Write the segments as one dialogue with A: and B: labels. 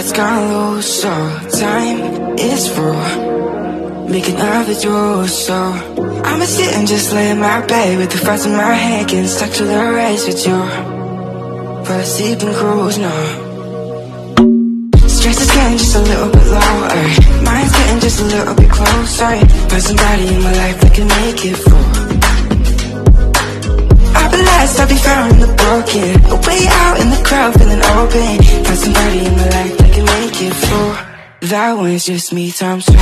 A: that's gone low, so time is raw, making of it yours. So I'ma sit and just lay in my bed with the thoughts in my head, getting stuck to the rest with you. But sleeping cruise now. Stress is getting just a little bit lower, mind's getting just a little bit closer. Find somebody in my life that can make it through. I'll be last, I'll be found in the broken, way out in the crowd feeling open. Find somebody in my life that can make it through. That one's just me times two.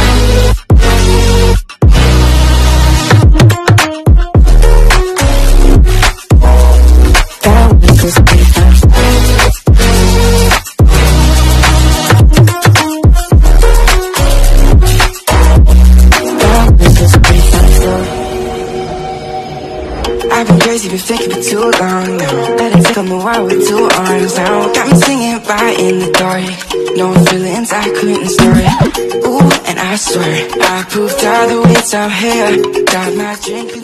A: I've been crazy, been thinking for too long now. Better take on the world with two arms now. Got me singing right in the dark, no feelings I couldn't start. Ooh, and I swear I proved all the ways I'm here. Got my drink.